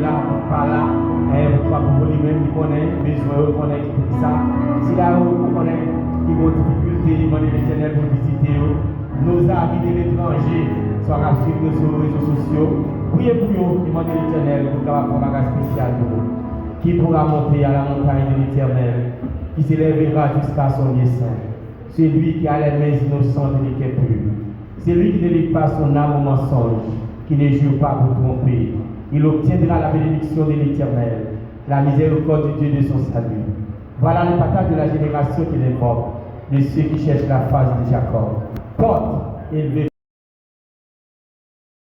là, pas là, pour lui-même, il connaît, besoin, il connaît tout ça. Si là, vous connaissez, il y a des difficultés, il y a l'Éternel pour visiter, nos amis de l'étranger, soit à suivre sur les réseaux sociaux. Priez pour eux, demandez l'Éternel pour faire un bagage spécial pour vous. Qui pourra monter à la montagne de l'Éternel, qui s'élèvera jusqu'à son dessein. C'est lui qui a les mains innocentes et les cœurs purs. C'est lui qui ne livre pas son âme au mensonge, qui ne jure pas pour tromper. Il obtiendra la bénédiction de l'Éternel, la miséricorde du Dieu de son salut. Voilà le partage de la génération qui l'invoque, de ceux qui cherchent la face de Jacob. Porte élevée.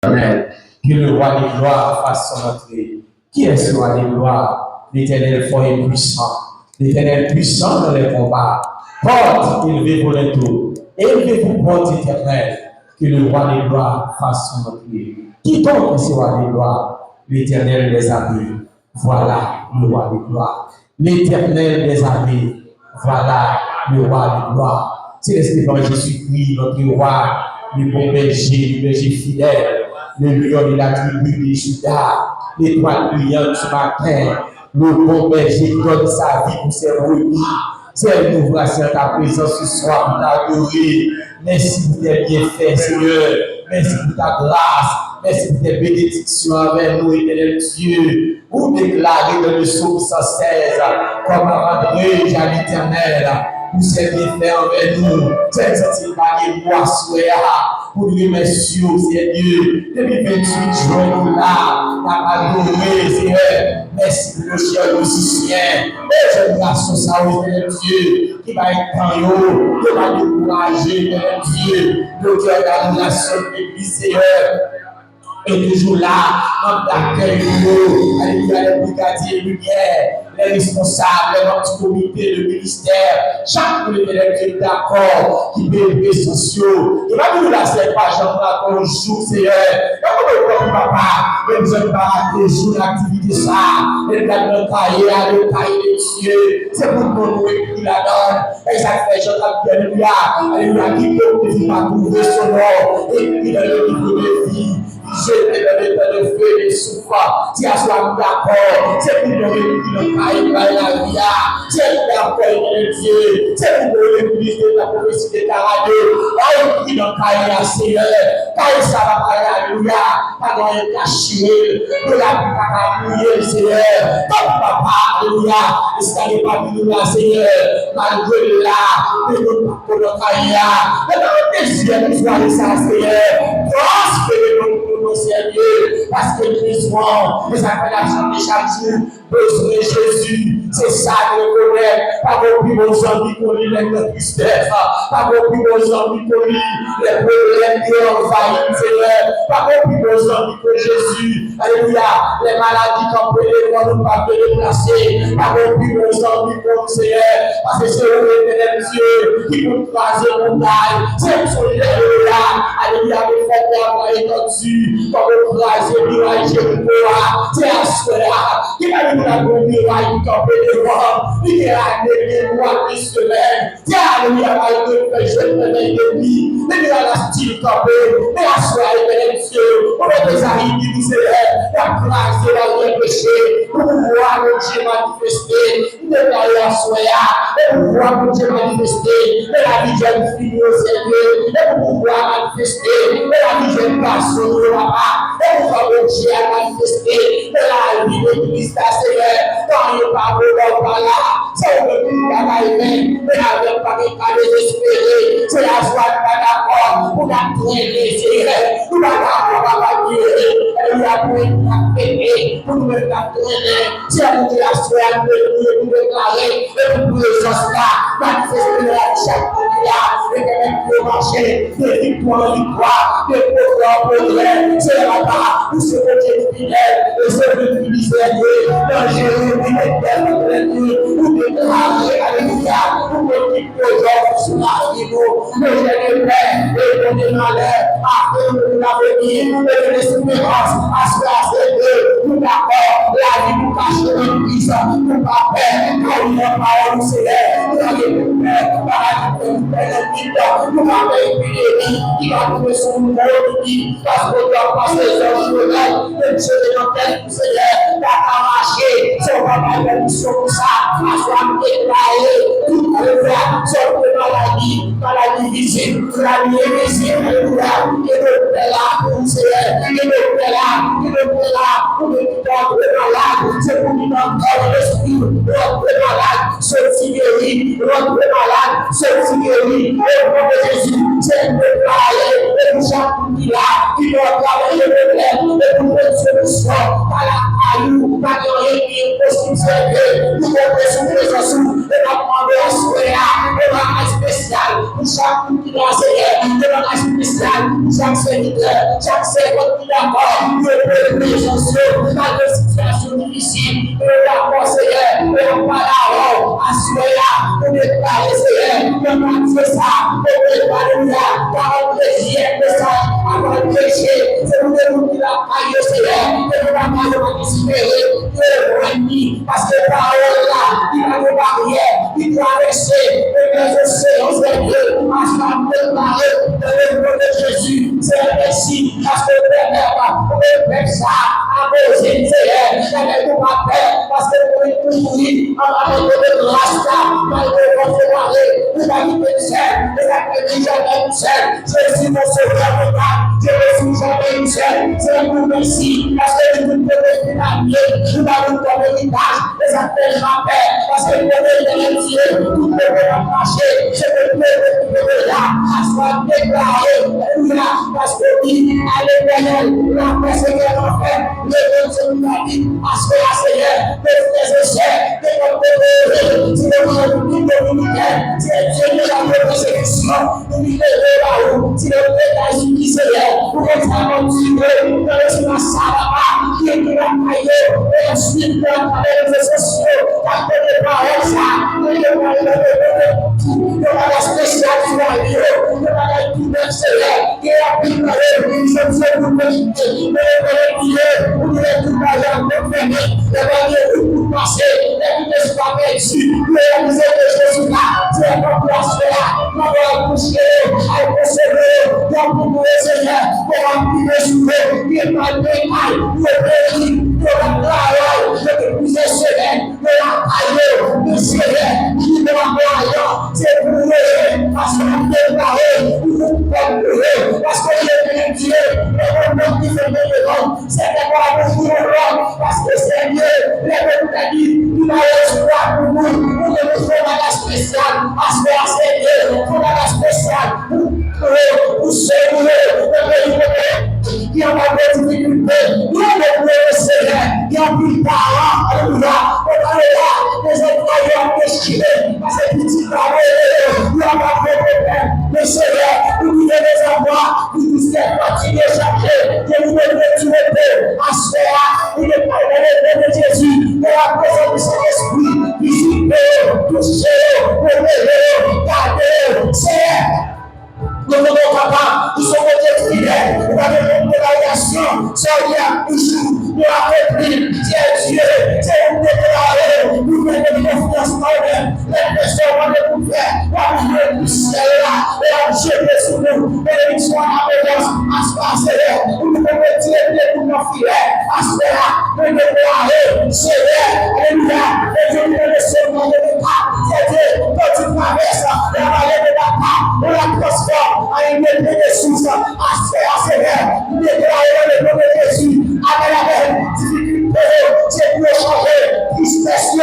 Que le roi des gloires fasse son entrée. Qui est ce roi des gloires? L'Éternel fort et puissant. L'Éternel puissant dans les combats. Porte élevez-vous les tours. Élevez-vous, porte éternelle. Que le roi des gloires fasse son entrée. Qui donc est ce roi des gloires? L'Éternel des armées. Voilà le roi des gloires. L'Éternel des armées. Voilà le roi des gloires. C'est l'Esprit de Jésus-Christ, notre roi, le bon berger, le berger fidèle, le lion de la tribu de Juda, l'étoile brillante ce matin, le bon berger qui donne sa vie pour ses brebis. C'est nous voici en ta présence ce soir pour t'adorer. Merci pour tes bienfaits, Seigneur. Merci pour ta grâce. Merci pour tes bénédictions avec nous, éternel Dieu. Pour déclarer dans le psaume 116, comment rendrai-je à l'Éternel pour ses bienfaits envers nous. C'est cette moi soir pour lui remercier, Seigneur. Depuis 28 juin, nous là, t'as adoré, Seigneur. Merci pour le cher musicien. Et je grâce à vous, Dieu, qui va être en haut, qui va décourager, Dieu, le cœur d'adoration de l'Église, Seigneur. Et toujours là, en d'accueil, alléluia, les brigadiers lumière, les responsables, notre comité de ministère, chaque élève qui est d'accord, qui peut être sociaux. Il va nous laisser pas, j'en ai un jour, Seigneur. Et papa, et nous n'avons pas raté jour d'activité, ça. Et nous avons le cahier de Dieu. C'est pour nous qui la donne. Et ça fait, j'en ai alléluia, alléluia, qui peut pas trouver son nom. Et puis, dans le livre de vie. J'étais dans l'état de feu et de souffrance. Si à soi d'accord, c'est pour nous réunir la vie. C'est pour d'accord, Dieu. C'est pour nous l'église de la prophétie de ta radio. Oh, qui n'ont pas eu à Seigneur. Quand ça va pas, alléluia. Pas dans le caché. Nous l'avons pas prié, Seigneur. Comme papa, alléluia. Et ça n'est pas venu là, Seigneur. Malgré là, nous ne pouvons pas cailler. Mais dans le désir, nous soyons ça, Seigneur. Prospérez-nous. Seigneur, parce que nous besoin des appellations de chaque jour, besoin de Jésus, c'est ça que nous connaissons. Pas beaucoup de amis pour lui, les tristesses, pas beaucoup de amis pour lui, les problèmes qui envahissent, Seigneur, pas beaucoup de amis pour Jésus, alléluia, les maladies qu'on peut les pas déplacer, pas beaucoup de amis pour le Seigneur, parce que c'est le Dieu qui peut croiser mon taille, c'est son là, alléluia, le fait d'avoir entendu. Comme le phrase miracle Jéricho, c'est à cela qui va nous la bonne miracle qui peut devant, il y a des mois, des semaines, c'est à lui à la je ne de vie, mais à la style campé, mais à soi et Dieu, on est des amis qui nous élèvent, la grâce et la péché, pour voir le Dieu manifester, nous déclarer à soi, et pour voir le Dieu manifester, et la vie jeune fille au Seigneur, et pour pouvoir manifester, et la vie jeune garçon au papa, et pour voir le Dieu manifester, et la vie de Christ, Seigneur, quand il parle de par là, c'est le but de la humaine, mais avec pas désespéré, c'est la joie de la d'accord, pour la traîner, Seigneur, pour la d'accord, va dire, elle a pu être traîner, pour nous la traîner, si elle nous la soie, de nous déclarer, et pour présence là, manifester la chaque là, et que même pour marcher, de victoire en victoire, de progrès en progrès, c'est là-bas, où c'est le Dieu fidèle, et c'est le Dieu misérieux, dans Jérémie, l'éternel, pour déclarer, alléluia, pour équiper aujourd'hui sur la vie, le Jérémie, et pour démarrer, après nous l'avenir, et l'espérance, à ce que nous d'accord, la vie nous cache dans l'Église, nous pas peur, quand il n'y a pas au Seigneur, nous allons nous va qui va trouver son numéro parce que tu as passé les heures de l'œil, même si tu es dans tel Seigneur, tu as marché, c'est pas mal de mission pour ça, à soi déclaré, tout le faire, c'est une maladie visible, maladie invisible, et le Père là, Seigneur, et le Père là, pour le malade, c'est pour nous encore l'esprit, notre malade, ceux-ci guéris, notre malade, ceux-ci guéris, au nom de Jésus, c'est déclaré, et nous chantons qui doit travailler le blé, et pour une solution, par la caillou, par rien qui est possible, nous connaissons les ossements, et nous demandons à ce un spécial, pour chaque qui doit enseigner, un spécial, pour chaque serviteur, chaque serviteur qui d'accord, le présence, dans les situations difficiles, la conseillère, la parole, assurez-la, pour déclarer, Seigneur, que nous faisons ça, pour préparer là, par un plaisir, message, avant le péché, c'est nous qui l'a paillé, Seigneur, que nous n'avons pas espéré, que nous parce que la parole là, il a des barrières, il doit rester, et les océans, c'est Dieu, à se préparer, dans le nom de Jésus, c'est ainsi, parce que le Père, pour le Père, ça, à poser, Seigneur, j'avais tout ma paix, parce que vous êtes tout oui, en avec de grâce là, malgré votre mari, vous avez été seul, vous avez déjà été seul, je suis mon sauveur, je ne suis jamais seul, c'est un peu merci, parce que vous ne pouvez plus m'amener, vous avez comme héritage, les appels ma paix, parce que vous avez été Dieu, tout le monde marcher, je ne peux là, à soi déclaré, là, parce que oui, à l'éternel, la paix c'est qu'elle en fait, le Dieu de la vie, à ce que la Seigneur, les échecs, les compétences, si le monde qui dominicaine, si le Dieu de la persécution, nous libérer là-haut, si le États-Unis, Seigneur, pour être continuer dans le silence là-bas, qui est la caillou, et ensuite dans les réseaux sociaux, dans les paroles, ça, dans les paroles, de la spéciale qui va arriver, de la tout même Seigneur, qui est appliqué, je sais vous méditer, vous voulez tout parler en conférence, pour passer, les pas perdu, réaliser que Jésus là, tu es comme la sphère, nous allons coucher, à conserver, dans le Seigneur, pour remplir les souhaits, qui est pas de détail, le pays, de la parole, de plusieurs semaines, de la caillou, de Seigneur, qui est la moyen, c'est pour eux, parce qu'on est déclaré, pour vous faire parce que je Dieu, le monde qui fait de l'homme, c'est d'abord pour l'homme, parce que c'est Dieu, les mêmes t'as dit, il a l'espoir pour nous, pour que nous faisons la spéciale, parce que c'est Dieu, pour la spéciale, pour secourir le pays qui a pas de difficulté, nous avons le Seigneur, qui a pris parents, alléluia, pour aller là, les employés déchirés, parce que petits parents, nous avons pas de problème, le Seigneur, pour nous les avoir, pour nous faire continuer à chercher, que nous devons tuer, à se faire, il est pas dans le nom de Jésus, de la présence du Saint-Esprit, visiter, toucher, révéler, garder, Seigneur. Nous sommes capables, nous sommes fidèles, nous avons une relation, Seigneur, toujours, nous avons pris, c'est Dieu, c'est une déclarée, nous venons de confiance en eux, les personnes vont le faire, la vie du ciel là, et la jeter sur nous, bénédiction à l'abondance, à ce passer, nous devons tirer pour nos filets, à ce là, nous déclarer, Seigneur, alléluia, et Dieu nous laisse dans le cas, c'est Dieu, quand tu traverses la vallée de la part, on la transforme. À une source, à se faire, nous déclarons le nom de Jésus, avec la même difficulté, c'est pour changer, tristesse, et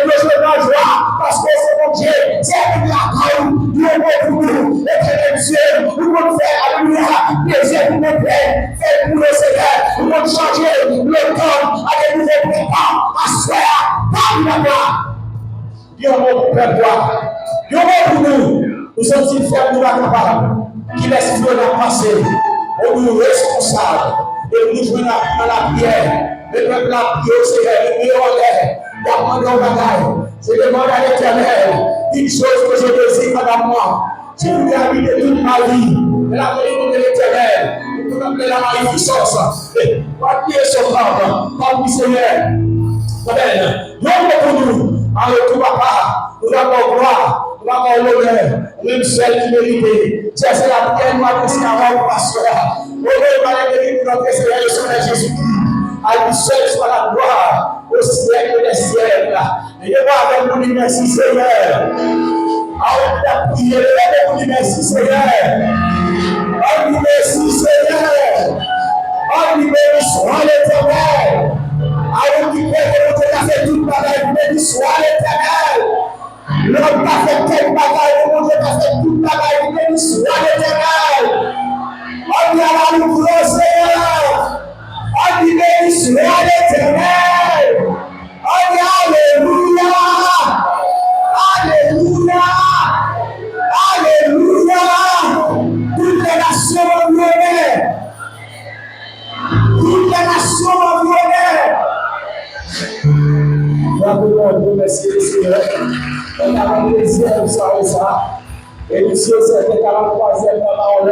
pour jouer dans la joie, parce que c'est mon Dieu, c'est avec la caillou, nous avons pour nous, et Dieu, nous pouvons faire, alléluia, plaisir pour nos pères, faire pour le Seigneur, nous pouvons changer le temps, avec nous préparons, à se faire, par la gloire. Dieu mon Père, Dieu pour nous, nous sommes une ferme de la capable. Qui laisse Dieu la passer, on nous responsable, et nous jouons dans la prière, le peuple a prié au Seigneur, le meilleur en l'air, il a demandé au bagaille, je demande à l'Éternel, une chose que je désire madame moi, je voulais habiter toute ma vie, la vérité de l'Éternel, pour appeler la magnificence, pas prier son papa, pas prier Seigneur, Amen. Non pour nous, en retour papa, nous avons gloire. gloire, l'honneur, même seul qui méritait. C'est la prière noire de Scarab, pasteur. Honneur, par la vérité de notre Seigneur et Sauveur Jésus-Christ. À lui seul soit la gloire au siècle des siècles. Et je vois avec vous, merci Seigneur. On t'a prié, levez-vous, merci Seigneur. On dit merci Seigneur. On dit béni soit l'Éternel. Alors qui fait que nous avons fait toute bagaille, béni soit l'Éternel. L'homme qui a fait quelle bagaille, nous avons fait toute bagaille, béni soit l'Éternel. On dit à la louange Seigneur. On dit béni soit l'Éternel. On dit Alléluia. Alléluia. Alléluia. Toutes les nations m'environnaient. Toutes les nations m'environnaient. Nous merci le Seigneur. On a un plaisir de savoir ça. Et nous sommes c'est le 43e parole.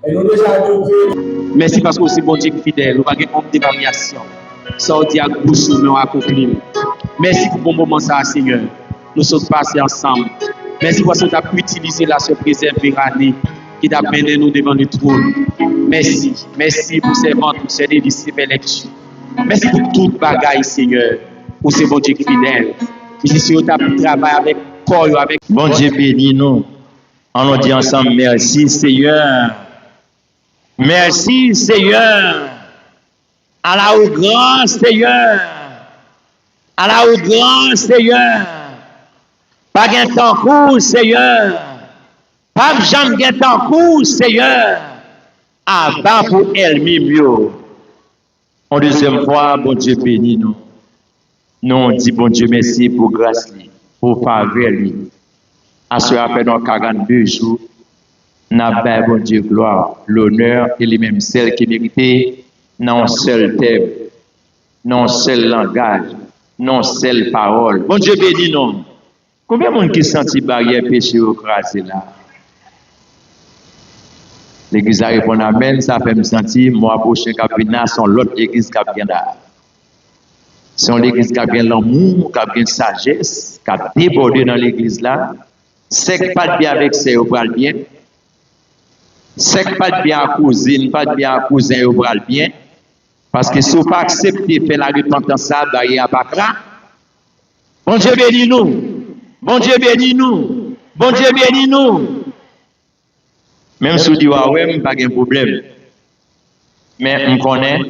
Et nous déjà adoré. Merci parce que c'est bon Dieu fidèle. Nous n'avons pas de variation. Ça on dit à bouche nous accompli. Merci pour bon moment ça Seigneur. Nous sommes passés ensemble. Merci parce que tu as pu utiliser la surprise l'année qui t'a mené nous devant le trône. Merci. Merci pour ces ventes, pour ces délices, ces belles lectures. Merci pour toute bagaille, Seigneur, pour ces bon Dieu fidèles. Merci si tu as pu travailler avec corps, avec. Bon Dieu bénis nous. On nous dit ensemble merci, Seigneur. Merci, Seigneur. À la haut grand, Seigneur. À la haut grand, Seigneur. Pas gain temps court, Seigneur. Pas jamais gain temps court, Seigneur. Avant pour elle-même mieux. En deuxième fois, bon Dieu bénis nous. Nous on dit bon Dieu merci pour grâce, pour faveur. À ce après dans 42 jours, nous avons bon Dieu gloire, l'honneur et les mêmes celles qui méritaient dans un seul thème, dans un seul langage, dans une seule parole. Bon Dieu bénis nous. Combien de monde qui sentit barrière péché au crasé là? L'église a répondu amen, ça fait me sentir, moi, prochain capitaine, sont l'autre église qui a bien là. C'est l'église qui a bien l'amour, qui a bien sagesse, qui a débordé dans l'église là. C'est pas de bien avec ses au bras bien. C'est pas de bien à cousine, pas de bien à cousin au bras bien. Parce que si vous pas accepter faire la repentance, ça, il y a pas là. Bon Dieu bénis nous. Bon Dieu bénis nous. Bon Dieu bénis nous. Même si vous dites, ouais, pas de problème. Mais on connaît,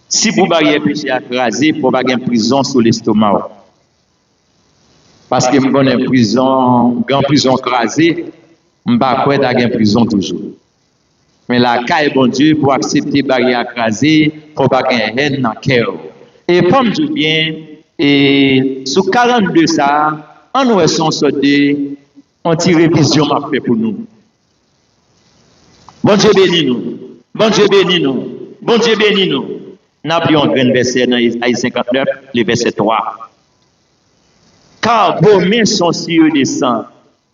si vous avez péché à craser, il faut pas de prison sur l'estomac. Parce que je connais prison, grande prison crasée, je ne sais pas de prison toujours. Mais la caille, bon Dieu, pour accepter barrière crasée, il faut pas de haine dans le cœur. Et comme je dis bien, et sur 42 ça, on nous son sorti, on tire révision m'a fait pour nous. Bon Dieu bénis nous. Bon Dieu bénis nous. Bon Dieu bénis nous. Nous avons un grand verset dans Isaïe 59, le verset 3. Car vos mains sont sur des sangs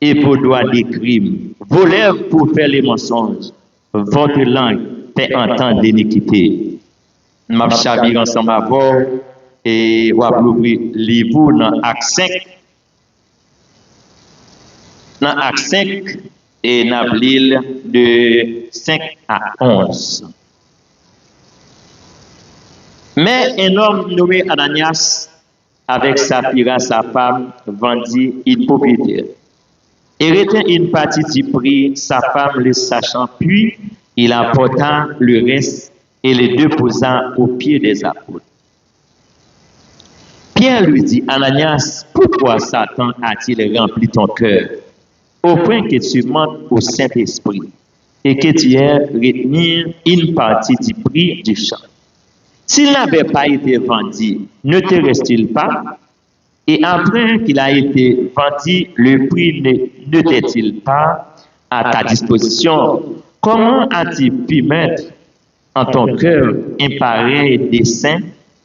et vos doigts des crimes. Vos lèvres pour faire les mensonges. Votre langue fait entendre l'iniquité. Nous avons chabir ensemble avant et on va ouvrir les livres dans Acte 5. Dans Acte 5 et dans l'île de 5 à 11. Mais un homme nommé Ananias, avec Saphira, sa femme, vendit une propriété. Et retint une partie du prix, sa femme le sachant, puis il apporta le reste et le déposa aux pieds des apôtres. Pierre lui dit, Ananias, pourquoi Satan a-t-il rempli ton cœur, au point que tu mentes au Saint-Esprit, et que tu aies retenu une partie du prix du champ? S'il n'avait pas été vendu, ne te reste-t-il pas? Et après qu'il a été vendu, le prix ne t'est-il pas à ta disposition? Comment as-tu pu mettre en ton cœur un pareil dessein?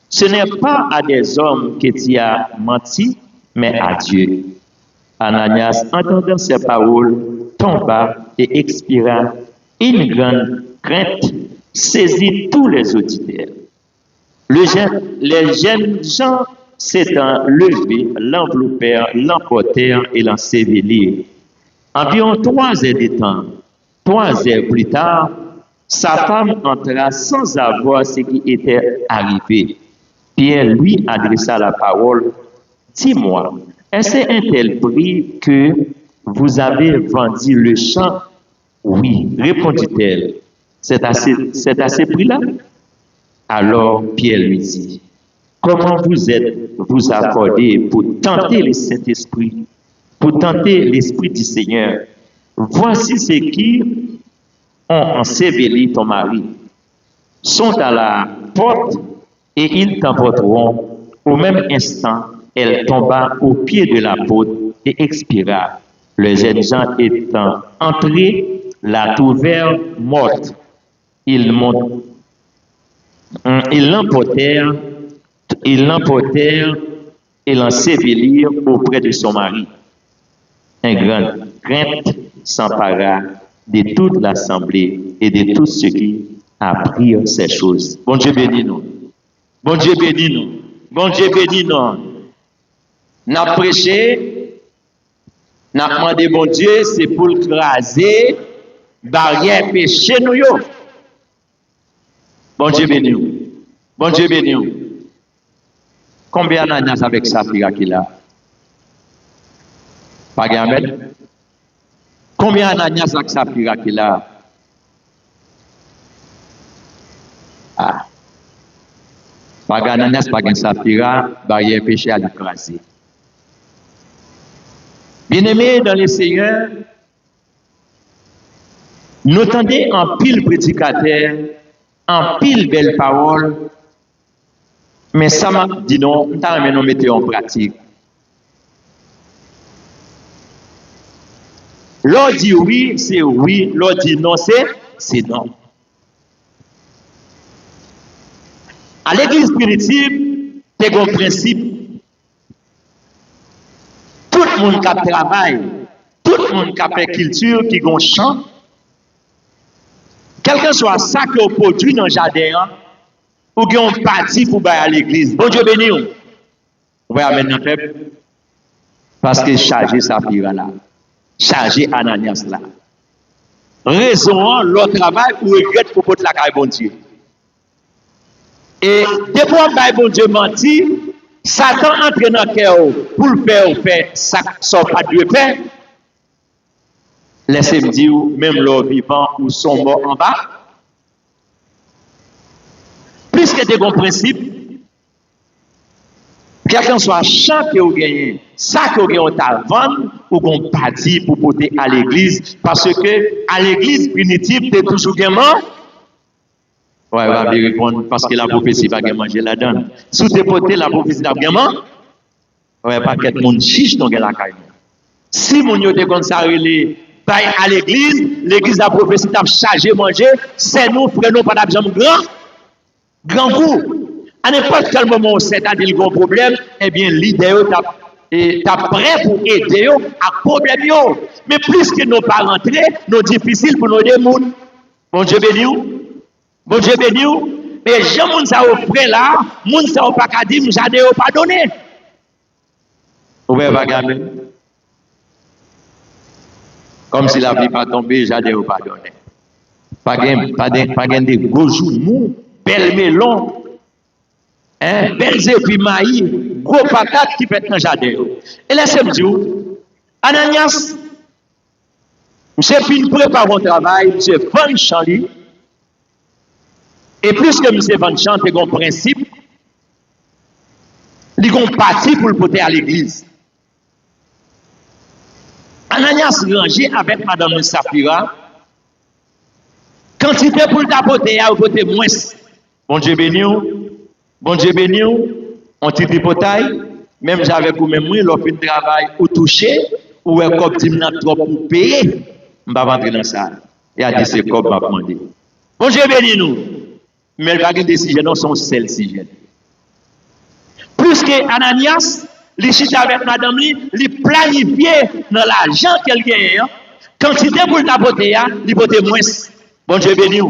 Ce n'est pas à des hommes que tu as menti, mais à Dieu. Ananias, entendant ces paroles, tomba et expira. Une grande crainte saisit tous les auditeurs. Les jeunes gens s'étant levés, l'enveloppèrent, l'emportèrent et l'ensevelirent. Environ 3 heures de temps, 3 heures plus tard, sa femme entra sans savoir ce qui était arrivé. Pierre lui adressa la parole. Dis-moi, est-ce un tel prix que vous avez vendu le champ? Oui, répondit-elle. C'est à ce prix-là? Alors Pierre lui dit, comment vous accordez pour tenter le Saint-Esprit, pour tenter l'Esprit du Seigneur? Voici ceux qui ont enseveli ton mari, sont à la porte et ils t'emporteront. Au même instant, elle tomba aux pieds de l'apôtre et expira. Les jeunes gens étant entrés, la trouvèrent morte. Ils l'emportèrent et l'ensevelirent auprès de son mari. Un grand crainte s'empara de toute l'assemblée et de tous ceux qui apprirent ces choses. Bon Dieu bénis nous. Bon Dieu bénis nous. Bon Dieu bénis nous. N'a prêché, n'a demandé bon Dieu, c'est pour craser barrière péché nous yo. Bon Dieu bénis nous. Bon Dieu bénis nous. Combien d'années avec Saphira qui là? Pas gamin. Combien d'années avec Saphira qui là? Ah. Pas gamin, pas gamin Saphira, barrière péché à l'écraser. Bien-aimés dans le Seigneur, nous entendons en pile prédicateur, en pile belle parole, mais ça m'a dit non, nous avons mis en pratique. L'on dit oui, c'est oui, l'on dit non, c'est non. À l'église primitive, c'est un principe. Tout le monde qui travaille, tout le monde qui fait culture, qui a un champ, quel que soit ça que vous produit dans le jardin, ou qui ont parti pour aller à l'église. Bon Dieu béni. On va amener notre peuple. Parce que chargé Saphira là, chargé Ananias là. Raison, leur travail ou regrette pour porter la caille bon Dieu. Et depuis qu'on bon Dieu menti, Satan entre dans le cœur pour le faire ça ne pas Dieu faire. Laissez-moi dire, même leurs vivants ou sont morts en bas. Puisque c'est un principe, quelqu'un soit champ que vous gagnez, ça que vous gagnez à vendre, ou qu'on parti pour porter à l'église, parce que à l'église primitive, c'est toujours gaiement. Ouais, on va bien répondre, parce que la prophétie va bien manger la donne. Si vous portez la prophétie va gaiement, ouais, pas que tout le monde chiche dans la caille. Si mon yote comme ça, à l'église, l'église de la prophétie t'a chargé manger, c'est nous, frères, nous, pas d'absence grand coup. À n'importe quel moment où c'est un problème, eh bien, l'idée est prêt pour aider à problème. Mais plus que nous pas rentrer, nous difficile pour nous aider. Bon Dieu béni. Bon Dieu béni. Mais je moun ça offre là, moun ça pas qu'à dire, j'adé pas donné. Ouais, bagarre. Comme si la vie pas tombée, j'adé pas donné. Pas gain de gros jours mou, belle melon, hein, belles épis maïs, gros patates qui fait dans le jardin. Et laissez-moi dire, Ananias, monsieur fin prépare mon travail, monsieur Van Chanli, et plus que monsieur Van Chanli, c'est un principe, il a un parti pour le porter à l'église. Ananias rangé avec madame Saphira, quantité pour le tapoter, à côté moins. Bon Dieu béni, bon Dieu béni, on tire des potailles, même j'avais pour même moi, l'offre de travail ou touché, ou un cop dit trop pour payer, je vais rentrer dans ça. Et a dit c'est cop m'a demandé. Bon Dieu béni nous, mais il va y a des sujets, non, sont seuls sujets. Plus que Ananias, les chita avec madame, il planifié dans l'argent qu'elle gagne, quantité pour le tapoter, il pote moins. Bon Dieu béni.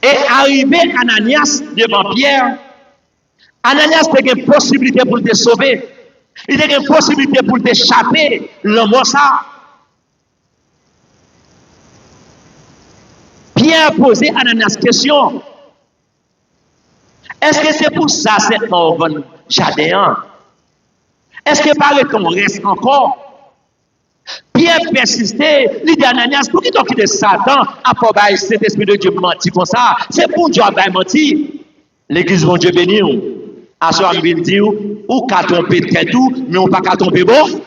Et arrivé Ananias devant Pierre, Ananias a une possibilité pour te sauver. Il a une possibilité pour t'échapper l'homme ça. Pierre posé Ananias question. Est-ce que c'est pour ça cette mort jardin? Est-ce que par ton reste encore? Pierre persistait, il dit Ananias, pour qui t'as quitté Satan, après cet esprit de Dieu menti comme ça? C'est pour Dieu qui menti. L'église bon Dieu béni. À ce moment il dit, ou qu'à tromper tête tout, mais on pas qu'à tromper bon.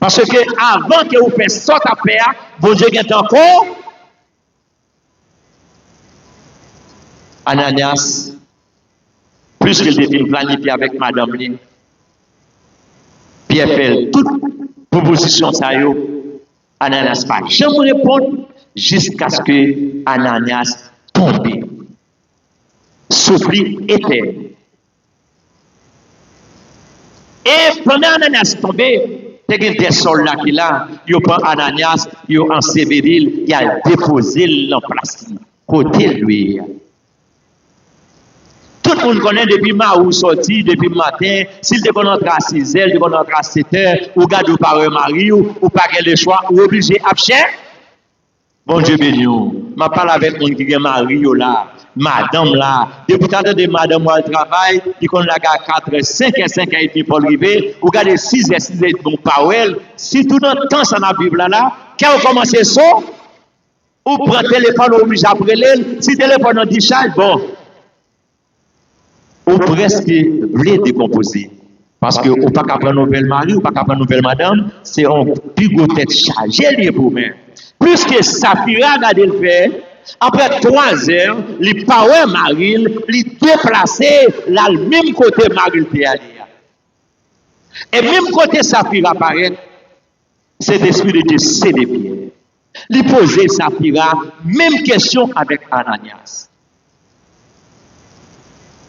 Parce que avant que vous fassiez sorte à faire, bon Dieu est encore. Ananias, puisqu'il était planifié avec Madame Lynn, Pierre fait toute proposition ça yo. Ananias pas jamais répondre jusqu'à ce que Ananias tombe. Souffrir éternel. Et pendant Ananias tombé, il y a des soldats qui là, ils prennent Ananias, ils ont ensevelir, ils ont déposé en place, côté lui. Tout le monde connaît depuis Maou sorti, depuis le matin, s'il te connaît à 6 heures, il te connaît à 7 heures, ou garde ou par mari, ou pas le choix, ou obligé à faire. Bon Dieu béni. Je parle avec mon qui est mari là, madame là. Depuis tant de madame où elle travaille, il connaît la 4, 5 et 5 et demi pour arriver, ou garde 6 et 6 et bon parole. Si tout le temps ça n'a Bible là, quand vous commencez ça, ou prend le téléphone ou obligé après l'aile, si le téléphone en décharge, bon. Ou presque voulez décomposer. Parce que ou pas qu'à prendre nouvelle mari, ou pas qu'à prendre nouvelle madame, c'est un plus gros tête chargée pour moi. Plus que Saphira a le fait, après 3 heures, les power Maril, les déplacer là le même côté Maril est allé. Et même côté Saphira apparaît, c'est l'esprit de Dieu cédé Pierre. Il posait Saphira même question avec Ananias.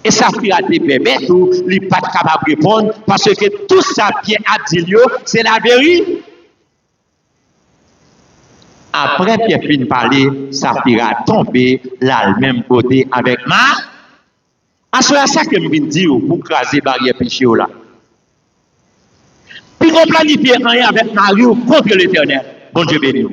Et Saphira te permet tout, il n'est pas capable de répondre parce que tout ça Pierre a dit, c'est la vérité. Après Pierre fin de parler, Saphira tombé là le même côté avec ma. À ce ça que je viens de dire pour craser barrière péché là. Puis on planifie rien avec Marie contre l'Éternel. Bon Dieu béni.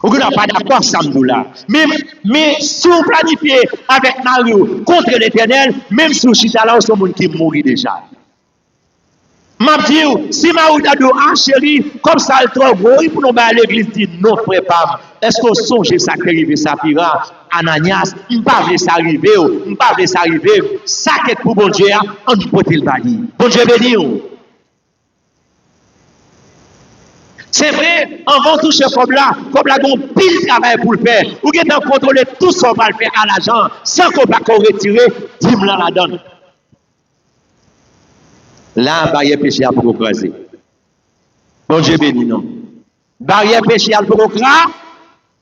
Vous n'avez pas d'accord samedi là. Mais si on planifie avec Marie contre l'Éternel, même si vous chita là, c'est un monde qui mourit déjà. M'a dit, si Marie a dit, ah chérie, comme ça, elle trop gros, pour nous aller à l'église, dit non, frère, pas. Est-ce qu'on songe ça qui arrive, Saphira, Ananias, on ne pas ça arriver, on pas ça arriver. Ça qui est pour bon Dieu, on ne peut pas le balayer. Bon Dieu béni. C'est vrai, on va toucher comme là, on pile travail pour le faire. Ou bien contrôler tout ce qu'on va le faire à l'argent, sans qu'on va retirer 10 000 la donne. Là, barrière péché à pour croiser. Bon Dieu béni, non. Barrière péché à pour croiser,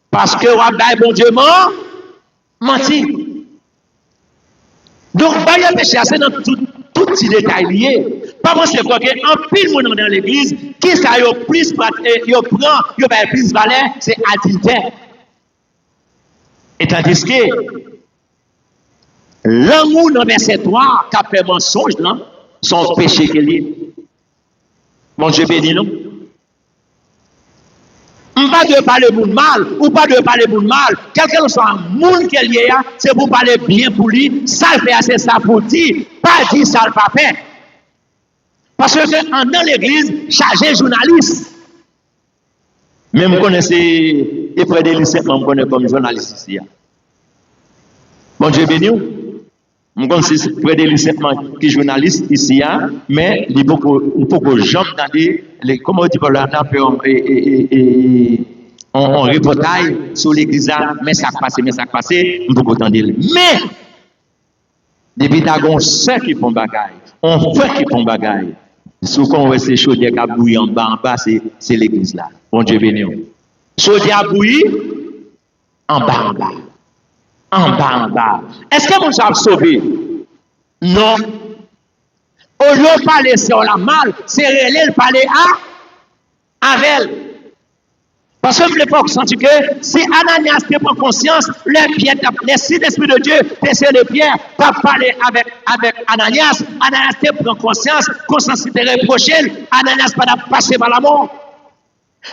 parce que bon Dieu menti. Donc, barrière péché, c'est dans tout petit détail lié. Pas moi, c'est quoi que en pile monde dans l'église, qui ça yo plus prend yo plus valeur, c'est adultère. Et tandis que l'amour dans verset 3, qui a fait mensonge, non, son péché qu'il est. Bon Dieu béni, non? Pas de parler de mal, ou pas de parler de mal, quel que soit le monde qu'il y a, c'est pour parler bien pour lui, ça le fait, c'est ça pour dire, pas dire ça le pas fait. Parce que dans l'église, chargé journaliste. Même vous connaissez, et près de lycée, je connais comme journaliste ici. Bon Dieu béni. Je connais près de lycée qui est journaliste ici, mais il faut que j'aime dans les, comment on dit, on reportage sur l'église, mais ça passe, on peut entendre. Mais, depuis que on sait qu'ils font bagaille, on fait qu'ils font bagaille. Si on voit ces chaudières qui bouillent en bas, c'est l'église là. Bon Dieu béni. Chaudière bouillie, en bas. En bas. Est-ce que mon a sauvé? Non. Au lieu de parler sur la mal, c'est relais parler avec elle. Parce que je peux sentir que si Ananias prend conscience, les signes l'Esprit de Dieu, c'est les pierres, pas parler avec Ananias. Ananias prend conscience était reproché, Ananias pas passer par la mort.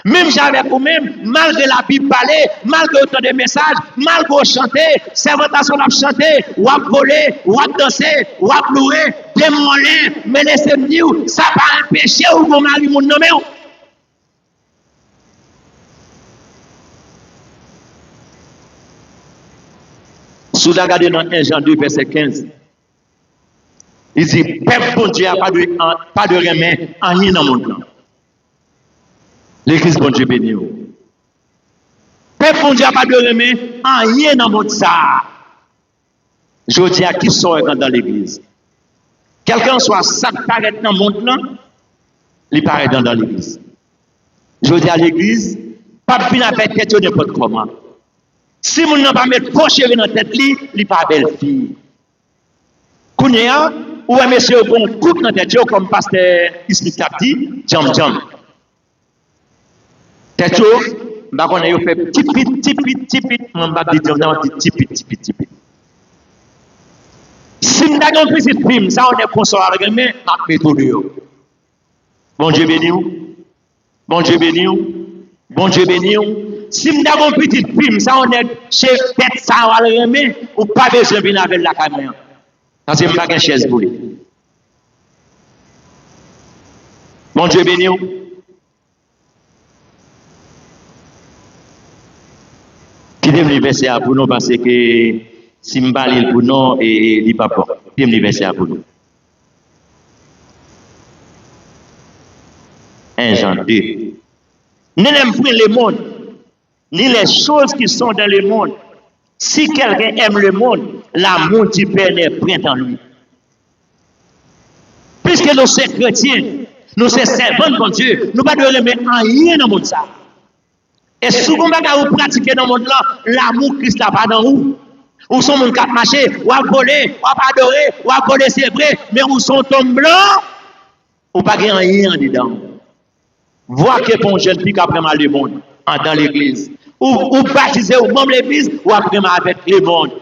Même j'avais vous même, malgré la Bible parler, malgré autant de messages, malgré chanter, servantation a chanté, ou à voler, ou à danser, ou à louer, démoler, mais laissez-moi dire, ça pas un péché ou mon mari mon nommé. Si vous regardez dans 1 Jean 2, verset 15, il dit, peuple bon Dieu n'a pas de remède en rien dans le monde. L'église bon Dieu béni. Peuple bon Dieu n'a pas de remède en rien dans le monde. Je dis à qui sort dans l'église. Quelqu'un soit ça qui paraît dans le monde, il paraît dans l'église. Je dis à l'église, pas venir avec tête n'importe comment. Si vous n'avez pas mis poche dans la tête, il n'est pas belle fille. Kounia, ou un monsieur bon coupe dans la tête, comme pasteur Ismith a dit, jam. Tête, je vais faire tipit, on va dire tipit. Si vous avez un petit film, ça on est consort avec moi, je vais mettre bon Dieu béni. Bon Dieu béni. Bon Dieu béni. Si nous avons un petit film, ça on est chez tête ça on va le remettre, ou pas besoin de venir avec la caméra. Parce que je n'ai pas de chaise pour lui. Bon Dieu béni. Qui devient l'université pour nous parce que si je parle pour nous et il pas bon. Qui devient l'université pour nous. 1 Jean 2. Nous n'aimons plus le monde, ni les choses qui sont dans le monde. Si quelqu'un aime le monde, l'amour du Père n'est point en lui. Puisque nous sommes chrétiens, nous sommes servants de Dieu, nous ne pouvons pas remettre en rien dans le monde. Et souvent, vous pratiquez dans le monde, l'amour Christ n'a pas dans vous. Ou sont mon cap marché, ou à voler, ou à adorer, ou à voler, c'est vrai, mais où sont tombes blancs, ou pas rien dedans. Voir que ton jeune fille qui a mal le monde dans l'église. Ou baptiser ou membre l'église ou après avec le monde.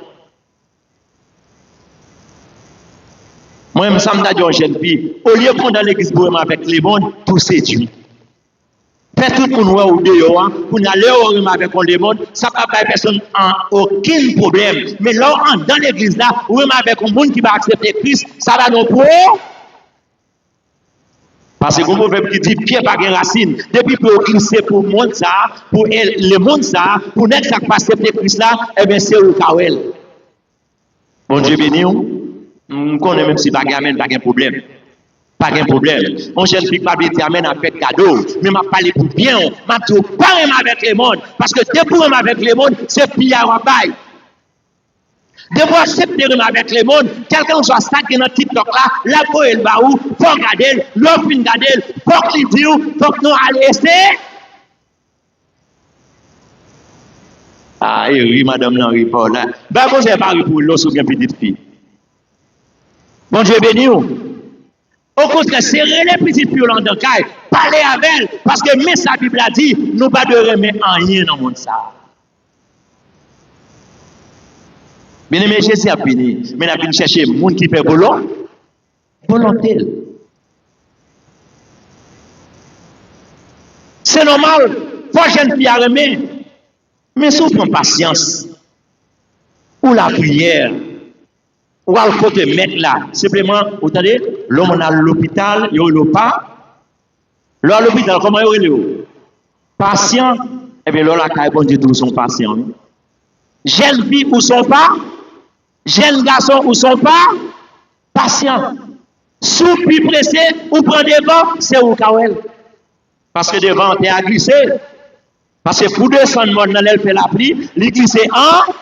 Moi, je me sens une jeune fille. Au lieu qu'on dans l'église pour avec le monde, tout séduit. Fait tout pour nous ou dehors, pour nous aller avec le monde, ça ne va pas personne aucun problème. Mais là, dans l'église là, ou même avec un monde qui va accepter Christ, ça va nous pour. Parce que vous pouvez dire Pierre pas de racine. Depuis pour Christ, c'est pour le monde ça, pour le monde ça, pour n'être ça qui passe Christ là, eh bien c'est au Kawel. Bon Dieu béni, on connaît même si pas de problème. Pas de problème. On cherche pas de amène à faire cadeau, mais m'a parlé pour bien, m'a tout pas avec le monde parce que dès pour avec le monde, c'est pire à bail. Devoir accepter avec le monde, quelqu'un soit stacké dans TikTok là, la peau elle va où, faut regarder, l'offre regarder, faut qu'il dise, faut que nous allons essayer. Ah, et oui, madame Henri Paul là. Ben, vous n'avez pas pour l'os ou bien petite fille. Bon Dieu béni. Au contraire, serrer les petites filles dans le caille, parler avec elles, parce que même sa Bible a dit, nous pas de remettre en rien dans le monde ça. Bien aimé, Jésus a fini. Mais nous chercher les gens qui fait volonté. C'est normal. Faut jeune fille à remettre. Mais si on prend patience, ou la prière, ou à le côté mettre là, simplement, vous entendez, l'homme à l'hôpital, il n'y a pas. L'homme à l'hôpital, comment il y a patient, et bien là, la bon Dieu, tous sont patients. Jeune fille, où sont pas? Jeunes garçons ou sont pas patients. Sous plus pressé ou prend devant, c'est au Kawel. Parce que devant, tu es à glisser. Parce que pour descendre, elle fait la pluie, il glisse en,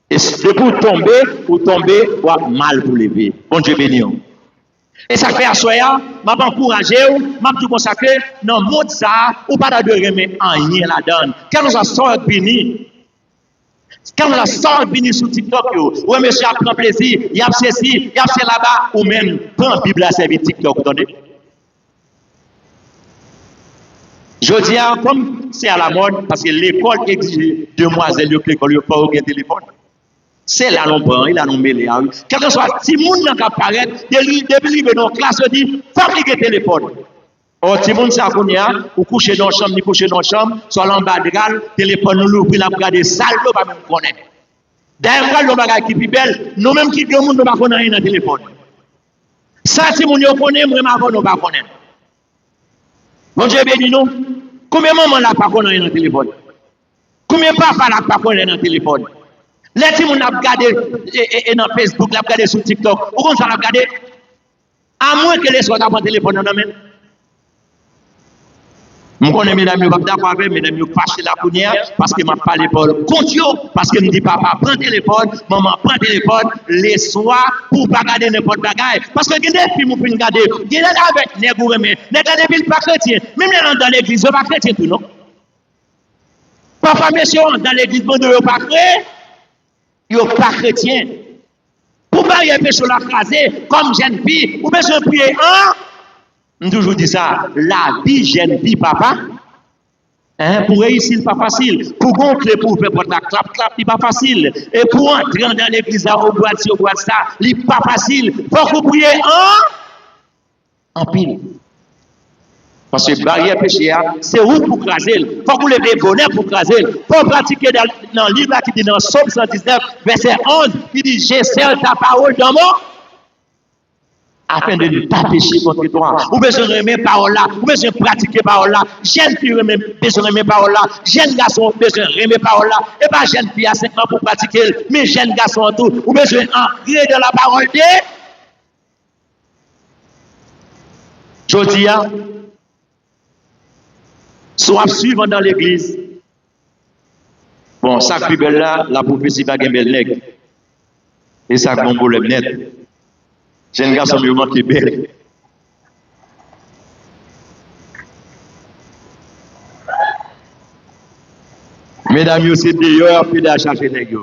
et c'est pour tomber, ou mal pour lever. Bon Dieu béni. Et ça fait à soya, m'a encouragé, m'a tout consacré, dans le monde ça, ou pas de remettre en rien là-dedans. Quand nous sortons béni, quand on sort venir sur TikTok, ouais, monsieur a pris plaisir, il y a ceci, il y a ceci là-bas, ou même prend la Bible à servir TikTok, attendez. Je dis, comme c'est à la mode, parce que l'école exige demoiselles que l'école n'a pas au téléphone. C'est là l'on prend, il a non mêlé. Quel que soit, si le monde n'a pas paraître, depuis dans la classe, on dit, fabriquer téléphone. Or, si le monde sait ou coucher dans la chambre, ni coucher dans la chambre, soit en bas de gal, téléphone nous l'ouvre, il a regardé salle, nous pas même connaître. D'ailleurs, nous avons qui plus belle, nous même qui nous ne pas connaître dans le téléphone. Ça, si nous connaissons, nous ne pas connaître. Mon Dieu béni nous. Combien de mamans n'a pas connaître dans le téléphone? Combien de papas n'a pas connaître dans le téléphone? Les gens qui ont regardé dans Facebook, ont regardé sur TikTok, ou qu'on s'en a regardé, à moins que les soient dans le téléphone dans la main. Je connais mesdames, je ne suis pas d'accord avec mesdames, je fâche la première parce que je parle pour compte, parce que je dis papa prend le téléphone, maman prend le téléphone, les soirs pour ne pas regarder n'importe quoi. Parce que des films pour regarder, il y a avec les gourmets, les gars ne sont pas chrétiens, même dans l'église, ils ne sont pas chrétiens tout, non? Parfois, messieurs, dans l'église, ils ne sont pas chrétiens. Ils ne sont pas chrétiens. Pour ne pas y aller sur la phrase, comme jeune fille, ou bien je prie, je toujours dis ça, la vie, jeune fille, papa, pour réussir, ce n'est pas facile. Pour gonfler, pour faire la clap, ce n'est pas facile. Et pour entrer dans l'église, au bois de ça, ce n'est pas facile. Il faut que vous priez en pile. Parce que barrière péché, c'est où pour craser. Il faut que vous levez bonheur pour craser. Il faut pratiquer dans le livre qui dit dans Somme 119, verset 11, qui dit, j'essaie ta parole dans mon afin de ne pas pécher contre toi. Ou besoin de remettre parole là, ou besoin de pratiquer parole là. Jeune fille besoin de remettre parole là, jeune garçon besoin de remettre parole là. Et pas jeune fille à 5 ans pour pratiquer, mais jeune garçon en tout, ou besoin d'entrer dans la parole de. Je dis, soit suivant dans l'église. Bon, ça plus belle là, la prophétie va gagner belle nègre. Et ça bon problème net. Jeune garçon me manque belle. Mesdames, c'est d'ailleurs, puis de chercher les gars.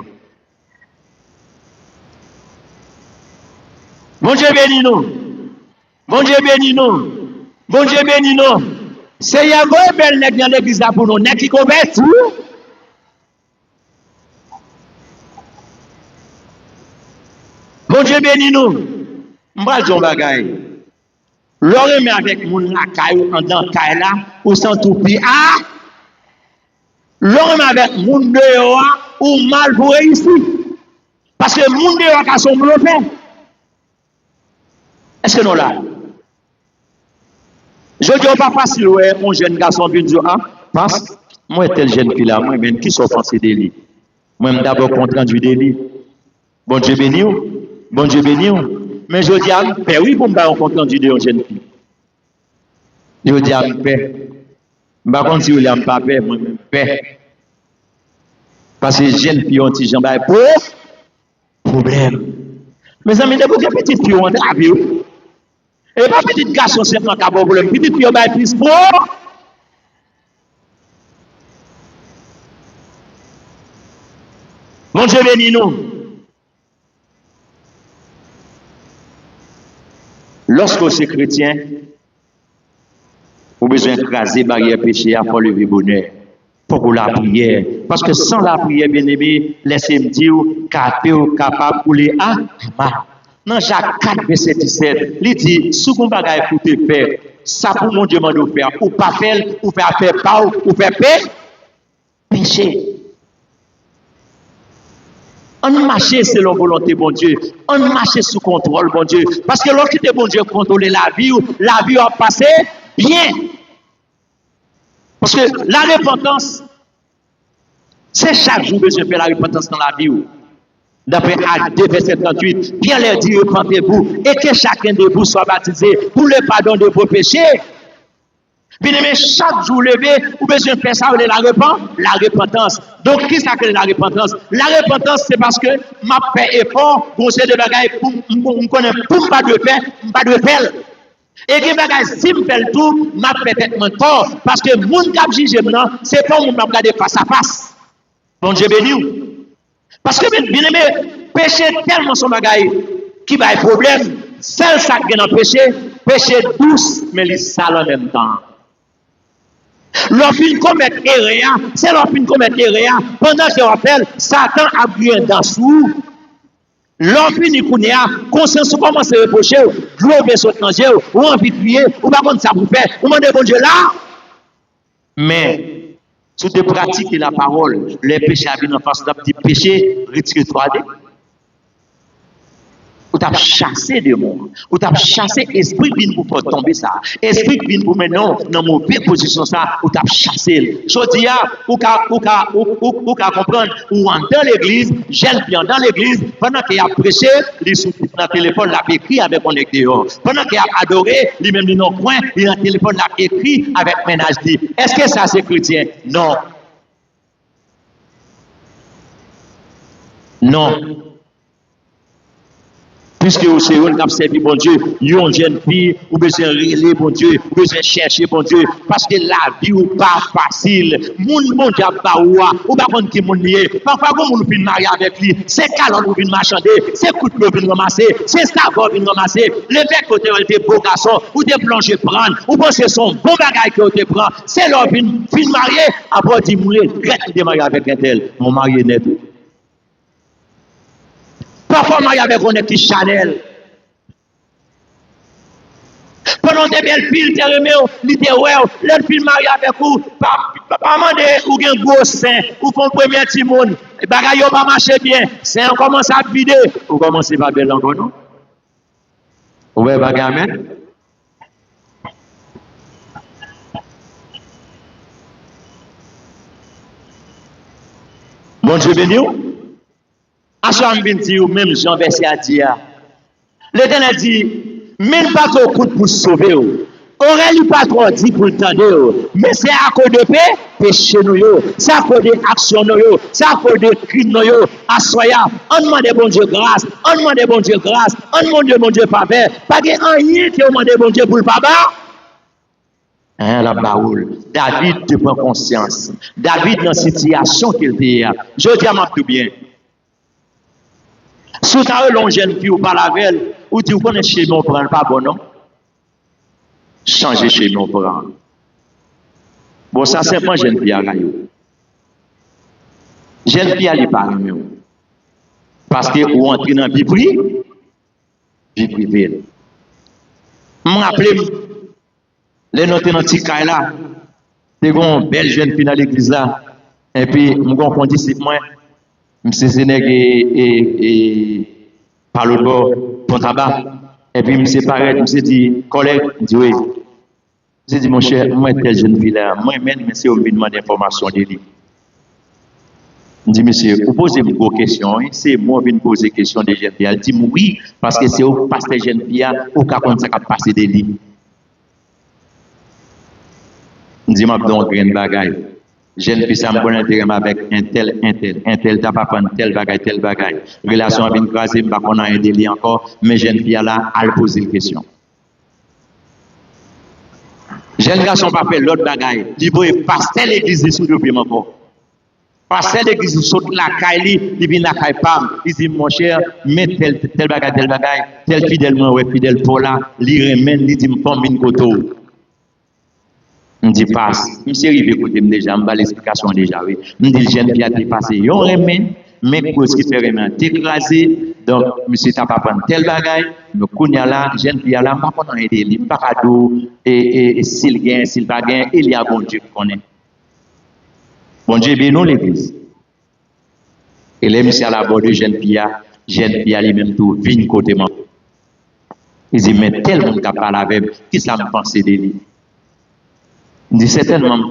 Bon Dieu bénis nous. Bon Dieu bénis nous. Bon Dieu bénis nous. C'est Yago et belle nègre dans l'église là pour nous. Nègre qui convertit tout. Bon Dieu bénis nous. M'bral jon bagay. L'aurait mis avec mon la caillou en dans caille là ou sans tout pi ah. L'aurait mis avec mon dehors ou mal pour réussir. Parce que mon dehors a son fait. Est-ce que non là? Je dis pas facile ouais, mon jeune garçon vient dire ah, parce moi tel jeune fille là, moi même qui sont pensé délit. Moi d'abord compte rendu délit. Bon Dieu béni ou. Bon Dieu béni ou. Mais je dis à mon père, oui, pour me faire un compte rendu de jeune fille. Je dis à mon père, je ne sais pas si vous n'avez pas peur, moi, même père. Parce que jeune fille, on dit, j'en ai pour problème. Mes amis, vous avez petite fille, on a vu. Et pas petite garçon, c'est un cas problème. Petite fille, on a plus pour. Mon Dieu bénis nous. Lorsque vous êtes chrétien, vous avez besoin d'écraser la barrière péché pour lever le bonheur. Pour que la prière. Parce que sans la prière, bien aimé, laissez-moi dire, capable pour les à dans Jacques 4, verset 17, il dit, si vous avez pour te faire, ça pour mon Dieu m'a de faire, ou pas faire, ou faire pas, ou faire péché. On marche selon la volonté, bon Dieu. On marche sous contrôle, bon Dieu. Parce que lorsque bon Dieu contrôle la vie a passé bien. Parce que la repentance, c'est chaque jour que je fais la repentance dans la vie. D'après Actes 2, verset 38, Pierre leur dit, repentez-vous et que chacun de vous soit baptisé pour le pardon de vos péchés. Bien aimé, chaque jour levé, vous besoin de faire ça, la repentance. Donc, qui ça que la repentance? La repentance, c'est parce que ma paix est fort, pour ces deux bagailles, pour me connaître, pour pas de faire, pas de faire. Et que bagaille, si me fait tout, ma paix est fort, parce que mon cap juge maintenant, c'est pas mon m'a regarder face à face. Bon Dieu béni. Parce que, bien aimé, péché tellement son bagaille, qui va être problème, seul ça qui est dans péché, péché douce, mais il sale en même temps. L'offre commettre erreur, c'est l'offre commettre erreur. Pendant que rappelle, Satan a pris dans sous. L'offre ni kounia, conscience commence à reprocher, globe saute dans Dieu, ou envie de prier, ou pas contre ça pour faire, ou demander bon Dieu là. Mais, si tu pratiques la parole, les péchés viennent en face de péché, retire-toi. Ou t'as chassé démon, ou t'as chassé esprit qui vient pour tomber ça, esprit qui vient pour maintenant dans une mauvaise position ça, ou t'as chassé. Je dis ou comprendre, ou en dans l'église, jeune bien dans l'église, pendant qu'il a prêché, il est dans le téléphone, il a écrit avec mon dehors. Pendant qu'il a adoré, lui-même dans le coin, il est dans le téléphone, il a écrit avec ménage. Est-ce que ça c'est chrétien? Non. Non. Puisque vous savez, on a servi bon Dieu, une jeune fille, ou besoin relayer bon Dieu, ou besoin chercher bon Dieu, parce que la vie n'est pas facile. Moun bon Dieu pas ou pas contre qui moun lié. Parfois, quand moun vient marier avec lui, c'est calon ou vient marchander, c'est coup de vient ramasser, c'est savon vient ramasser, le fait que tu es beau garçon, ou tu plongé prendre, ou penser son bon bagage que tu prends, c'est l'homme vient marier, après tu mourir, regrette de marier avec un tel, mon mari net. Parfois, il y avait un petit Chanel. Pendant des belles filles, tu remets, le film marié avec vous, pas demander ou un gros sein, ou font premier timon, et bagaille pas marcher bien, c'est on commence à vider, ou commencez pas belle encore, non? Ouais, bagaille, bon Dieu béni. Acham bin dit ou même Jean verset à dire. L'Éternel dit, même pas trop coup pour sauver ou. Aurait pas trop dit pour tendre mais c'est à cause de péché nous yo, c'est à cause de action nous yo, c'est à cause de crime nous yo. Assoya, on demande bon Dieu grâce, on demande bon Dieu grâce, on demande bon Dieu faveur. Pas que rien qui demande bon Dieu pour le papa. Hein, la baoule. David te prend conscience. David dans la situation qu'il était. Je dis à moi tout bien. Si tu as une jeune fille ou pas la veille, ou tu connais chez nous, prendre pas bon, non? Changer chez nous, prendre. Bon, ça, c'est pas jeune fille à rayon. Jeune fille à l'épargne. Parce que vous entrez dans la vie privée. Je me rappelle, les notes dans petit cas là, c'est une belle jeune fille dans l'église là. Et puis, je me comprends ici, moi. Monsieur Sénègue et par l'autre bord, ton tabac. Et puis, monsieur paraît, monsieur dit, collègue, dit oui. Monsieur dit, mon cher, moi, telle jeune fille là, moi-même, monsieur, on me demande d'informations de lui. Je dis, monsieur, vous posez une question, c'est moi qui poser des questions de jeune fille. Elle dit, oui, parce que c'est au pasteur jeune fille, au cas où ça a passé de lui. Je dis, je vais une bagaille. Jeune fille, ça me connaît avec un tel, t'as pas prendre tel bagaille. Relation avec une croisée, je ne sais pas un délit encore, mais jeune fille là, elle pose une question. Jeune garçon pas fait l'autre bagaille. Il veut passer l'église sous le paiement encore. Passer l'église sous la caille, il vient la caille pam. Il dit, mon cher, mets tel bagaille, tel fidèlement, ouais, fidèle pour là, il remène, il dit, me prends une coteau. Je dis passe. Je suis arrivé écouter déjà, je vais l'explication déjà. Oui. Je dis jeune fille a dépassé, yon remen, mais cause qui fait remen t'écraser. Donc, monsieur t'a pas prendre tel bagaille, mais kounya là, jeune fille là, pas qu'on aider, il pas cadeau et s'il gagne, s'il pas gagne, il y a bon Dieu qui connaît. Bon Dieu bénit l'église. Et les monsieur à la bord de jeune fille lui-même tout vient côté moi. Il dit mais tel monde qui parle avec, qui ça me pense de lui. Je dis certainement, je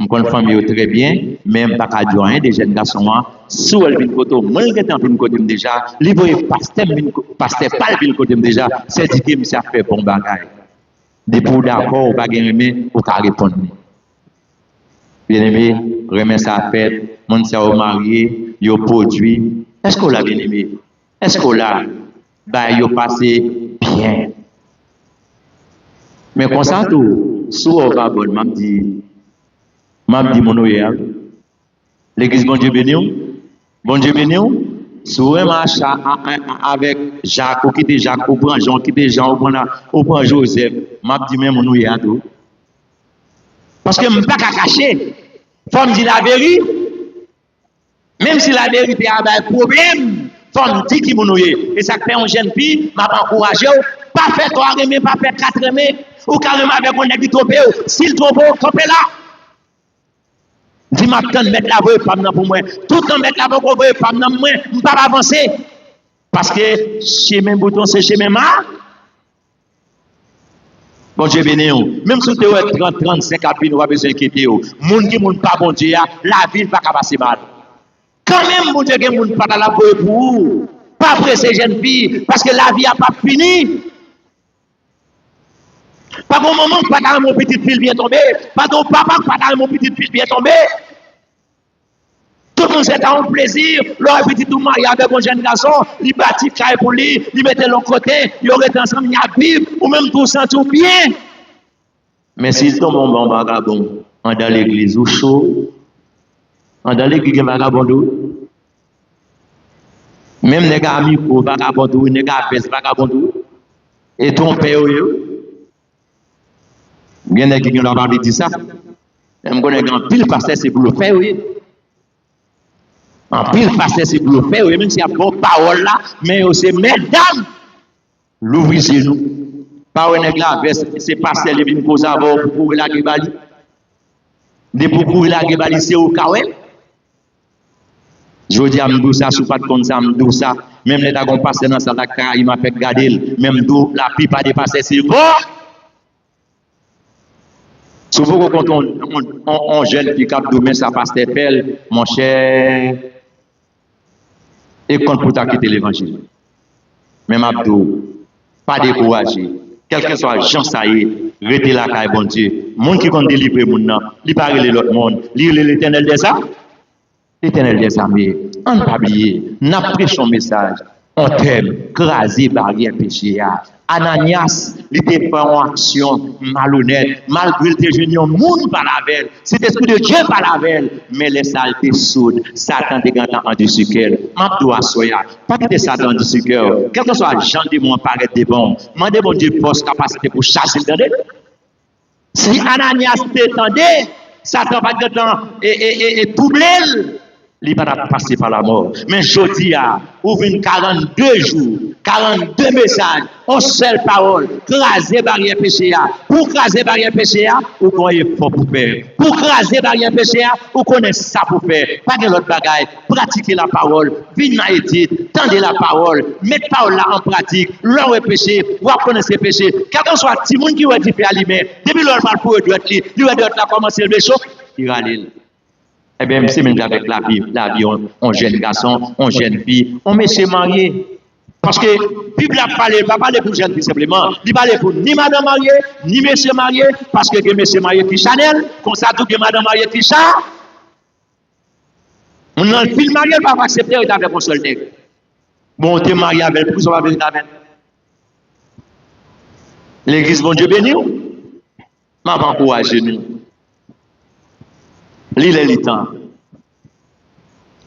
connais famille très bien, mais je ne peux pas dire rien des jeunes garçons. Si elle vient côté, moi je suis côté déjà, les pasteur pas vient côté déjà, c'est dit que monsieur a fait bon bagage. Depuis d'accord, ou pas gagner, ou pas répondre. Bien aimé, remet sa fête, mon s'est marié, yo produit. Est-ce qu'on l'a bien aimé? Est-ce qu'on l'a? Bah, yo passé bien. Mais comme ça, tout, sous on va bon, m'a dit mon oeil, l'église bon Dieu béni, sous un marche avec Jacques, qui était Jacques, au prend Jean, qui était Jean, au prend Joseph, m'a dit même mon oeil, tout. Parce que je ne peux pas cacher. Il faut me dire la vérité. Même si la vérité a un problème, il faut me dire qui vous est. Et ça fait un jeune fille, m'a encouragé, pas faire 3 remèdes, pas faire 4 remèdes, ou carrément avec un nègre trompé. S'il trompe, campez là. Dis m'a tant mettre la voie pas pour moi. Tout le temps mettre la voie pour moi, pas pour moi, je ne peux pas avancer. Parce que chemin bouton, c'est chemin mal. Bon Dieu béni, même si tu es 30, 35 à nous pas besoin d'inquiéter. Moun qui moun pas bon Dieu, la ville pas passer mal. Quand même, bon Dieu, que moun pas dans la voie pour vous. Pas presser jeune fille, parce que la vie a pas fini. Pas bon moment, pas dans mon petit fil bien tombé. Pas ton papa, pas dans mon petit fil bien tombé. Tout le monde c'est un plaisir. Leur petit tout marié avec un jeune garçon, il bâtit caille pour lui, il mettait l'autre côté, il aurait ensemble, il y a vivre, ou même tout ça tout bien. Mais s'il tombe en bon vagabond, dans l'église ou chaud, dans l'église vagabond, même les gars amis pour vagabond, les gars pèse vagabond, et ton père, bien les gens n'ont pas dit ça. Je connais un pile pasteur, c'est pour le faire, oui. En pile pasteur, c'est pour le faire, oui. Même s'il y a bonne parole là, mais c'est mesdames, l'ouvrez nous. Parole n'est là, c'est pasteur, les vignes cause avant pour courir la Gébali. De pour courir la Gébali, c'est au Kawel. Je dis à m'dou ça, sous pas de compte ça, m'dou ça. Même les gens qui passent dans sa la il m'a fait garder. Même d'où la pipe a dépassé, c'est bon. Souvent, quand on jeune qui cap demain, ça passe tes pelles, mon cher, et quand pour ta quitter l'évangile. Même Abdou, pas décourager. Quel que soit Jean Saïd, restez là, car bon Dieu. Monde qui compte délivrer mon nom, il parle de l'autre monde, lire l'éternel des âmes. L'éternel des armées, on ne pas oublier, n'a prêché son message, on t'aime, craser barrière péché. Ananias, il était pas en action malhonnête, malgré le déjeuner, le monde par la veille, c'est l'esprit de Dieu par la veille, mais les saletés sourdes, Satan est en dessus qu'elle. M'abdou à soya, pas que Satan en dessus qu'elle, quel que soit Jean de mon paraît des bons, mandez mon Dieu poste capacité pour chasser le temps. Si Ananias t'étendait, Satan va de temps et troubler. Il va passer par la mort. Mais je dis, ouvre 42 jours, 42 messages, une seule parole, craser barrière péché. Pour craser barrière péché, vous connaissez fort pour faire. Pour craser barrière péché, vous connaissez ça pour faire. Pas de l'autre bagaille. Pratiquez la parole, venez dans l'étude, tendez la parole, mettez la parole là en pratique, l'heure est péché, vous connaissez péché. Quel que soit le monde qui va dire à lui-même, depuis l'heure mal pour lui, lui doit commencer le chaud, il va aller. Eh bien, c'est même avec la vie, on jeune garçon, on jeune fille, on met se marier. Parce que la Bible ne parle pas pour jeune fille simplement. Il parle pour ni madame mariée, ni monsieur marié, parce que monsieur marié qui Chanel, comme ça tout que madame mariée qui Chat. On a le fille marié, pas accepter avec un seul nègre. Bon, on est marié avec plus, on va venir avec. L'église, bon Dieu béni. M'a encouragé nous. L'île est le temps.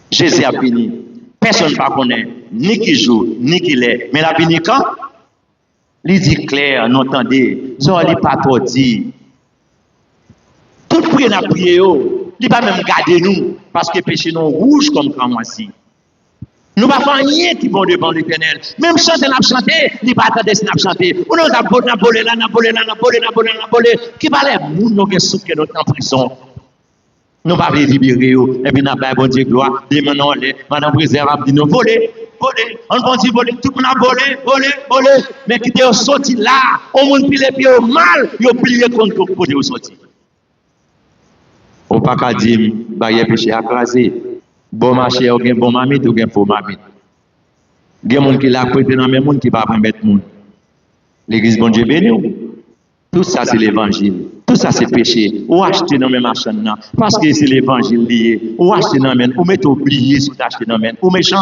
Jésus a fini. Personne ne connaît ni qui joue, ni qui l'est. Mais la fini quand? Il dit clair, nous entendez. Ça ne pas trop dit. Tout prier n'a prié. Il ne pas même garder nous. Parce que péché nous rouge comme quand moi si. Nous ne pouvons pas rien qui vont devant l'éternel. Même chanter, n'a chanté, il ne pas attendre de chanter. Ou nous avons volé là, qui va les moun nous qui sont en prison. Nous pas libérer et puis n'a pas bon Dieu gloire et maintenant madame préserve dit nous voler on va dire voler tout le monde voler mais qui est sorti là on monde pile pied au mal yo plié contre côté au sorti on pas qu'à dire barrière péché à craser bon marché ou bien bon mamite ou bien faux mamite gen monde qui l'a prêté dans même monde qui pas mettre monde l'église bon Dieu béni tout ça c'est l'évangile. Tout ça c'est péché. Ou acheter dans mes machines parce que c'est l'évangile lié. Ou acheter dans mes, ou mettre oublié sur acheter dans mes. Ou méchant.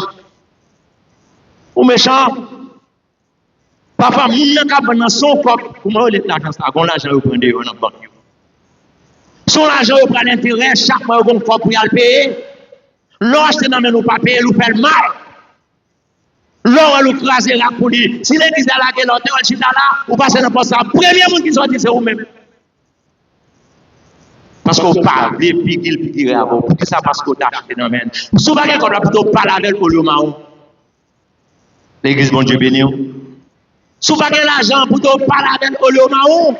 Papa, moun n'a pas dans son corps. Comment l'argent ça? Gon l'argent au prendre dans banque. Son argent au prend l'intérêt chaque mois gon corps pour y payer. L'acheter dans mes ou pas payer, ou faire mal. L'on le craser la pour lui. Si l'église a la gueule, on chita là, ou passe dans le poste. Premier monde qui sortit c'est vous-même. Parce qu'on parle, puis qu'il avant. Pour que ça parce qu'on t'a acheté dans men. Sous baguette qu'on doit plutôt parler avec pour le maon. L'église, bon Dieu béni. Sous baguette l'argent pour te parler avec le maon.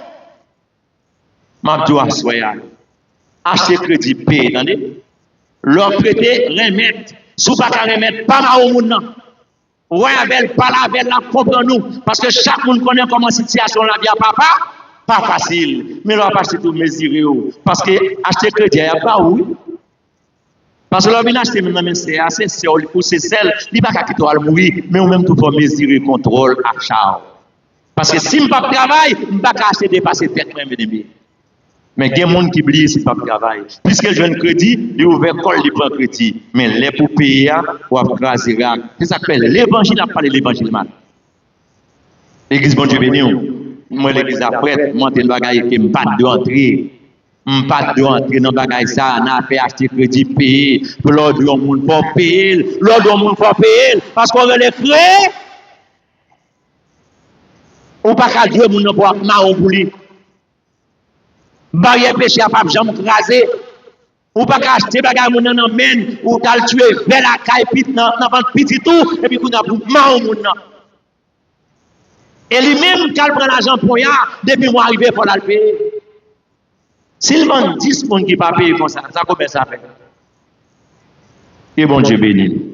M'a dit à soya. Acheter crédit payer, attendez. Leur prêter, remettre. Sous pas remettre, pas ma au monde non. Ouais, avec, pas la avec la comprendre nous. Parce que chaque monde connaît comment la situation la vie à papa. Pas facile. Mais là, pas acheter tout mesurer. Parce que acheter crédit, il n'y a pas où. Parce que là, on acheter maintenant, c'est assez, c'est celle, il n'y a pas qu'à mourir, mais on même tout pour mesurer, contrôle, achat. Parce que si je ne pas travailler, je ne peux pas acheter dépasser tête même de. Mais il y a des gens qui oublient si pas travail. Puisque je un crédit, il ouvert col, il prend crédit. Mais les pour payer, ou à craser. C'est ça que l'évangile a parlé l'évangile mal. L'église, bon Dieu béni. Moi, l'église après, moi, je bagaille qui me pas de entrer. Je pas de entrer dans bagaille ça, on a fait acheter crédit, payer. L'ordre du monde pour payer. L'ordre du monde pour payer. Parce qu'on veut les frais. On pas qu'à Dieu, mon pour marron pour lui. Barrière péché à pas jamais craser. Ou pas acheter bagay moun nan men ou t'al tuer vers la caille pit nan vente petit tout et puis qu'on a pour marron moun nan. Et lui même qu'al prend l'argent pour ya depuis moi arrivé pour la payer. S'il vend 10 moun qui pas payer comme ça combien ça fait? Et bon Dieu béni.